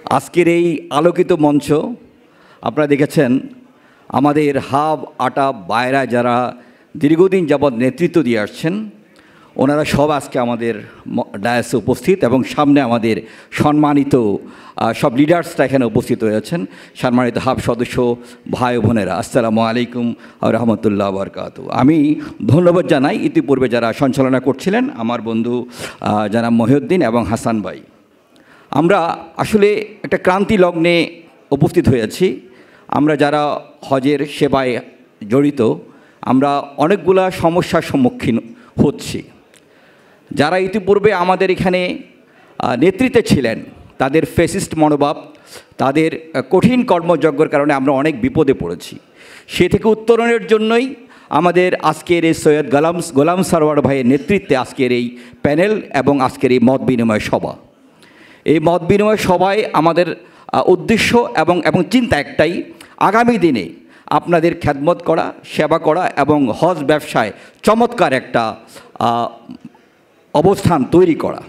আজকের এই আলোকিত মঞ্চ আপনারা দেখেছেন, আমাদের হাব আটা বায়রা যারা দীর্ঘদিন যাবৎ নেতৃত্ব দিয়ে আসছেন, ওনারা সব আজকে আমাদের ডায়াসে উপস্থিত এবং সামনে আমাদের সম্মানিত সব লিডার্সরা এখানে উপস্থিত হয়েছেন। সম্মানিত হাব সদস্য ভাই বোনেরা, আসসালামু আলাইকুম রহমতুল্লাহ বরকাতু। আমি ধন্যবাদ জানাই ইতিপূর্বে যারা সঞ্চালনা করছিলেন, আমার বন্ধু জনাব মহিউদ্দিন এবং হাসান ভাই। আমরা আসলে একটা ক্রান্তি লগ্নে উপস্থিত হয়েছি। আমরা যারা হজের সেবায় জড়িত, আমরা অনেকগুলা সমস্যার সম্মুখীন হচ্ছি। যারা ইতিপূর্বে আমাদের এখানে নেতৃত্বে ছিলেন, তাদের ফেসিস্ট মনোভাব, তাদের কঠিন কর্মযজ্ঞের কারণে আমরা অনেক বিপদে পড়েছি। সে থেকে উত্তরণের জন্যই আমাদের আজকের এই সৈয়দ গোলাম সারওয়ার ভাইয়ের নেতৃত্বে আজকের এই প্যানেল এবং আজকের এই মত বিনিময় সভা। এই মত বিনিময় সভায় আমাদের উদ্দেশ্য এবং চিন্তা একটাই, আগামী দিনে আপনাদের খেদমত করা, সেবা করা এবং হজ ব্যবসায় চমৎকার একটা অবস্থান তৈরি করা।